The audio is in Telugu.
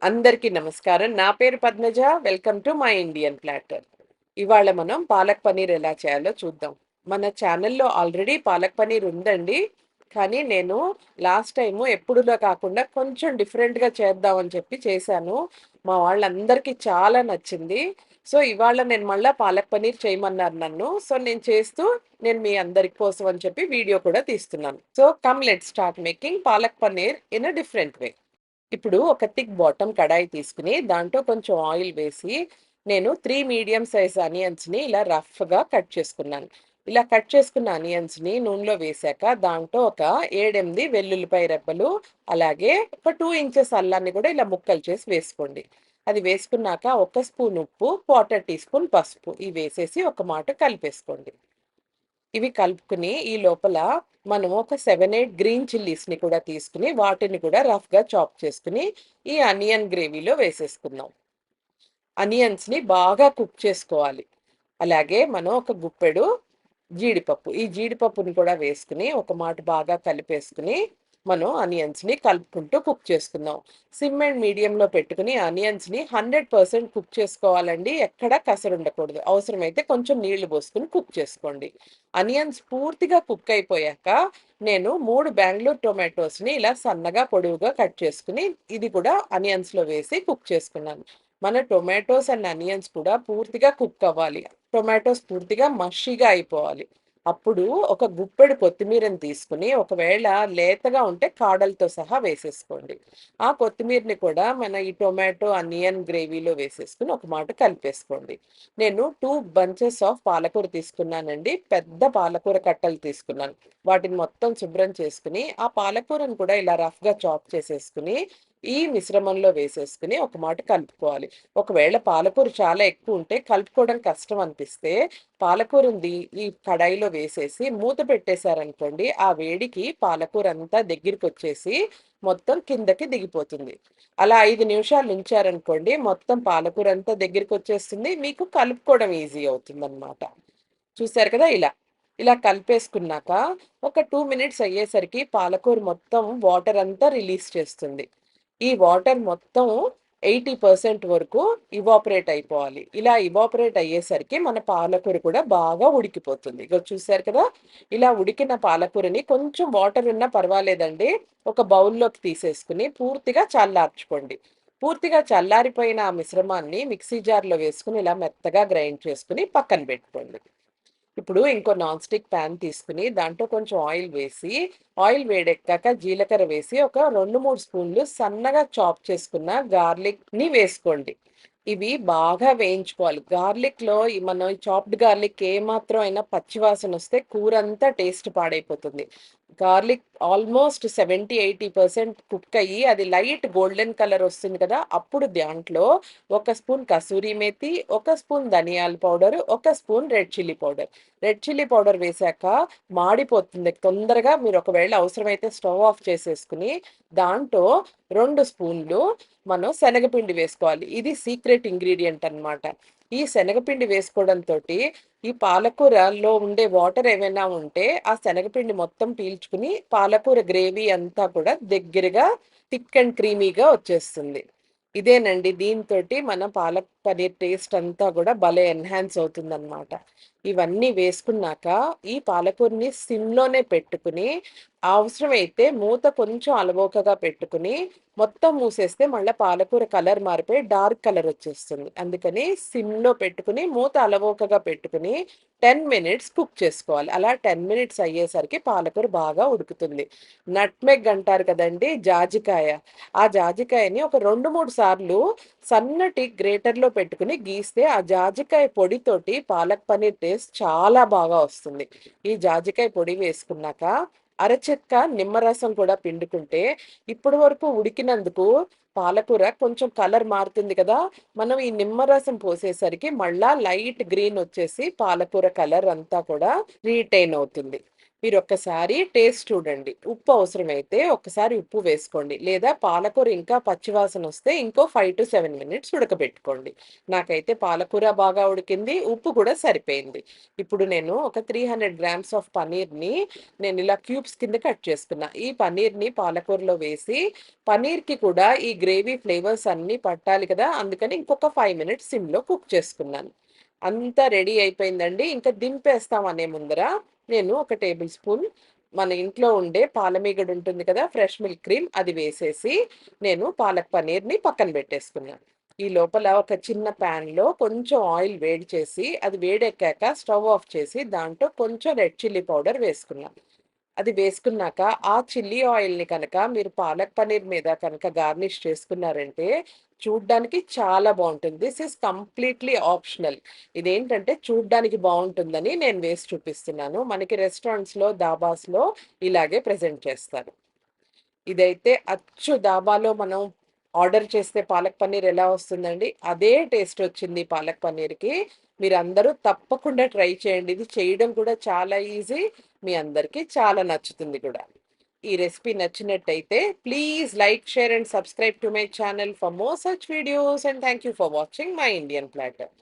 అందరికీ నమస్కారం. నా పేరు Padmaja. Welcome to my Indian platter. ఇవాళ మనం పాలక్ పనీర్ ఎలా చేయాలో చూద్దాం. మన ఛానల్‌లో ఆల్రెడీ పాలక్ పనీర్ ఉందండి. కానీ నేను లాస్ట్ టైము ఎప్పుడులా కాకుండా కొంచెం డిఫరెంట్‌గా చేద్దామని చెప్పి చేశాను. మా వాళ్ళందరికీ చాలా నచ్చింది. సో, ఇవాళ నేను మళ్ళా పాలక్ పనీర్ చేయమన్నారు నన్ను. సో, నేను మీ అందరి కోసం అని చెప్పి వీడియో కూడా తీస్తున్నాను. So, come let's start making palak paneer in a different way. ఇప్పుడు ఒక థిక్ బాటమ్ కడాయి తీసుకుని దాంట్లో కొంచెం ఆయిల్ వేసి నేను 3 మీడియం సైజ్ ఆనియన్స్‌ని ఇలా రఫ్‌గా కట్ చేసుకున్నాను. ఇలా కట్ చేసుకున్న ఆనియన్స్‌ని నూనెలో వేశాక దాంట్లో ఒక 7, 8 వెల్లుల్లిపాయ రెబ్బలు, అలాగే ఒక 2 ఇంచెస్ అల్లాన్ని కూడా ఇలా ముక్కలు చేసి వేసుకోండి. అది వేసుకున్నాక ఒక స్పూన్ ఉప్పు, 1/4 టీ స్పూన్ పసుపు ఇవి వేసేసి ఒక మాట కలిపేసుకోండి. ఇవి కలుపుకుని ఈ లోపల మనం ఒక 7, 8 గ్రీన్ చిల్లీస్‌ని కూడా తీసుకుని వాటిని కూడా రఫ్‌గా చాప్ చేసుకుని ఈ అనియన్ గ్రేవీలో వేసేసుకుందాం. అనియన్స్‌ని బాగా కుక్ చేసుకోవాలి. అలాగే మనం ఒక గుప్పెడు జీడిపప్పు. ఈ జీడిపప్పుని కూడా వేసుకుని ఒక మాట బాగా కలిపేసుకుని మనం ఆనియన్స్‌ని కలుపుకుంటూ కుక్ చేసుకుందాం. సిమ్ అండ్ మీడియంలో పెట్టుకుని ఆనియన్స్‌ని 100% కుక్ చేసుకోవాలండి. ఎక్కడా కసరుండకూడదు. అవసరమైతే కొంచెం నీళ్లు పోసుకొని కుక్ చేసుకోండి. ఆనియన్స్ పూర్తిగా కుక్ అయిపోయాక నేను 3 బెంగుళూరు టొమాటోస్‌ని ఇలా సన్నగా పొడవుగా కట్ చేసుకుని ఇది కూడా ఆనియన్స్‌లో వేసి కుక్ చేసుకున్నాను. మన టొమాటోస్ అండ్ ఆనియన్స్ కూడా పూర్తిగా కుక్ అవ్వాలి. టొమాటోస్ పూర్తిగా మషీగా అయిపోవాలి. అప్పుడు ఒక గుప్పెడు కొత్తిమీరని తీసుకుని, ఒకవేళ లేతగా ఉంటే కాడలతో సహా వేసేసుకోండి. ఆ కొత్తిమీరని కూడా మన ఈ టొమాటో, అనియన్ గ్రేవీలో వేసేసుకొని ఒక మాట కలిపేసుకోండి. నేను 2 బంచెస్ ఆఫ్ పాలకూర తీసుకున్నానండి. పెద్ద పాలకూర కట్టలు తీసుకున్నాను. వాటిని మొత్తం శుభ్రం చేసుకుని, ఆ పాలకూరను కూడా ఇలా రఫ్‌గా చాప్ చేసేసుకుని, ఈ మిశ్రమంలో వేసేసుకుని ఒక మాట కలుపుకోవాలి. ఒకవేళ పాలకూర చాలా ఎక్కువుంటే కలుపుకోవడం కష్టం అనిపిస్తే పాలకూరుంది ఈ కడాయిలో వేసేసి మూత పెట్టేశారనుకోండి, ఆ వేడికి పాలకూర అంతా దగ్గరికొచ్చేసి మొత్తం కిందకి దిగిపోతుంది. అలా 5 నిమిషాలు ఉంచారనుకోండి, మొత్తం పాలకూర అంతా దగ్గరికొచ్చేస్తుంది. మీకు కలుపుకోవడం ఈజీ అవుతుందనమాట. చూసారు కదా ఇలా. ఇలా కలిపేసుకున్నాక ఒక 2 మినిట్స్ అయ్యేసరికి పాలకూర మొత్తం వాటర్ అంతా రిలీజ్ చేస్తుంది. ఈ వాటర్ మొత్తం 80% వరకు ఇవాపరేట్ అయిపోవాలి. ఇలా ఇవాపరేట్ అయ్యేసరికి మన పాలకూర కూడా బాగా ఉడికిపోతుంది. ఇగో చూసారు కదా! ఇలా ఉడికిన పాలకూరని కొంచెం వాటర్ ఉన్నా పర్వాలేదండి. ఒక బౌల్‌లోకి తీసేసుకొని పూర్తిగా చల్లార్చుకోండి. పూర్తిగా చల్లారిపోయిన ఆ మిశ్రమాన్ని మిక్సీ జార్‌లో వేసుకొని ఇలా మెత్తగా గ్రైండ్ చేసుకొని పక్కన పెట్టుకోండి. ఇప్పుడు ఇంకో నాన్ స్టిక్ ప్యాన్ తీసుకుని దాంట్లో కొంచెం ఆయిల్ వేసి, ఆయిల్ వేడెక్కాక జీలకర్ర వేసి ఒక 2, 3 స్పూన్లు సన్నగా చాప్ చేసుకున్న గార్లిక్‌ని వేసుకోండి. ఇవి బాగా వేయించుకోవాలి. గార్లిక్‌లో మనం చాప్డ్ గార్లిక్ ఏమాత్రం అయినా పచ్చి వాసనొస్తే కూరంతా టేస్ట్ పాడైపోతుంది. గార్లిక్ ఆల్మోస్ట్ 70, 80% కుక్ అయ్యి అది లైట్ గోల్డెన్ కలర్ వస్తుంది కదా! అప్పుడు దాంట్లో ఒక స్పూన్ కసూరి మేతి, ఒక స్పూన్ ధనియాల పౌడర్, ఒక spoon red chilli powder. Red chilli powder వేశాక మాడిపోతుంది తొందరగా. మీరు ఒకవేళ అవసరమైతే స్టవ్ ఆఫ్ చేసేసుకుని, దాంట్లో 2 స్పూన్లు మనం శనగపిండి వేసుకోవాలి. ఇది సీక్రెట్ ఇంగ్రీడియెంట్ అన్నమాట. ఈ శనగపిండి వేసుకోవడంతోటి ఈ పాలకూరలో ఉండే వాటర్ ఏవైనా ఉంటే ఆ శనగపిండి మొత్తం పీల్చుకుని పాలకూర గ్రేవీ అంతా కూడా దగ్గరగా థిక్ అండ్ క్రీమీగా వచ్చేస్తుంది. ఇదేనండి దీనితోటి మన పాలక్ పనీర్ టేస్ట్ అంతా కూడా భలే ఎన్హాన్స్ అవుతుందన్నమాట. ఇవన్నీ వేసుకున్నాక ఈ పాలకూరని సిమ్‌లోనే పెట్టుకుని, అవసరమైతే మూత కొంచెం అలవోకగా పెట్టుకుని, మొత్తం మూసేస్తే మళ్ళా పాలకూర కలర్ మారిపోయి డార్క్ కలర్ వచ్చేస్తుంది. అందుకని సిమ్‌లో పెట్టుకుని, మూత అలవోకగా పెట్టుకుని 10 మినిట్స్ కుక్ చేసుకోవాలి. అలా 10 మినిట్స్ అయ్యేసరికి పాలకూర బాగా ఉడుకుతుంది. నట్మెగ్ అంటారు కదండీ! జాజికాయ. ఆ జాజికాయని ఒక 2, 3 సార్లు సన్నటి గ్రేటర్‌లో పెట్టుకుని గీస్తే ఆ జాజికాయ పొడితోటి పాలక్ పన్నీర్ టేస్ట్ చాలా బాగా వస్తుంది. ఈ జాజికాయ పొడి వేసుకున్నాక అరచెక్క నిమ్మరసం కూడా పిండుకుంటే ఇప్పటి వరకు ఉడికినందుకు పాలకూర కొంచెం కలర్ మారుతుంది కదా! మనం ఈ నిమ్మరసం పోసేసరికి మళ్ళా లైట్ గ్రీన్ వచ్చేసి పాలకూర కలర్ అంతా కూడా రీటైన్ అవుతుంది. మీరొక్కసారి టేస్ట్ చూడండి. ఉప్పు అవసరమైతే ఒక్కసారి ఉప్పు వేసుకోండి. లేదా పాలకూర ఇంకా పచ్చివాసనొస్తే ఇంకో 5-7 మినిట్స్ ఉడకబెట్టుకోండి. నాకైతే పాలకూర బాగా ఉడికింది. ఉప్పు కూడా సరిపోయింది. ఇప్పుడు నేను ఒక 300 గ్రామ్స్ ఆఫ్ పన్నీర్‌ని నేనిలా క్యూబ్స్ కింద కట్ చేసుకున్నా. ఈ పన్నీర్‌ని పాలకూరలో వేసి, పన్నీర్‌కి కూడా ఈ గ్రేవీ ఫ్లేవర్స్ అన్నీ పట్టాలి కదా! అందుకని ఇంకొక 5 మినిట్స్ సిమ్‌లో కుక్ చేసుకున్నాను. అంతా రెడీ అయిపోయిందండి. ఇంక దింపేస్తాం అనే ముందర నేను ఒక టేబుల్ స్పూన్ మన ఇంట్లో ఉండే పాలమీగడ ఉంటుంది కదా! ఫ్రెష్ మిల్క్ క్రీమ్ అది వేసేసి, నేను పాలక్ పన్నీర్‌ని పక్కన పెట్టేసుకున్నాను. ఈ లోపల ఒక చిన్న ప్యాన్‌లో కొంచెం ఆయిల్ వేడి చేసి, అది వేడెక్కాక స్టవ్ ఆఫ్ చేసి, దాంట్లో కొంచెం రెడ్ చిల్లీ పౌడర్ వేసుకున్నా. అది వేసుకున్నాక, ఆ చిల్లీ ఆయిల్‌ని కనుక మీరు పాలక్ పన్నీర్ మీద కనుక గార్నిష్ చేసుకున్నారంటే, చూడ్డానికి చాలా బావుంటుంది. This is completely optional. ఇదేంటంటే చూడ్డానికి బావుంటుందని నేను వేసి చూపిస్తున్నాను. మనకి రెస్టారెంట్స్‌లో, దాబాస్‌లో ఇలాగే ప్రెజెంట్ చేస్తారు. ఇదైతే అచ్చు దాబాలో మనం ఆర్డర్ చేస్తే పాలక్ పన్నీర్ ఎలా వస్తుందండి, అదే టేస్ట్ వచ్చింది పాలక్ పన్నీర్‌కి. మీరందరూ తప్పకుండా ట్రై చేయండి. ఇది చేయడం కూడా చాలా ఈజీ. మీ అందరికీ చాలా నచ్చుతుంది కూడా. ఈ రెసిపీ నచ్చినట్టయితే please like, share and subscribe to my channel for more such videos and thank you for watching my Indian platter.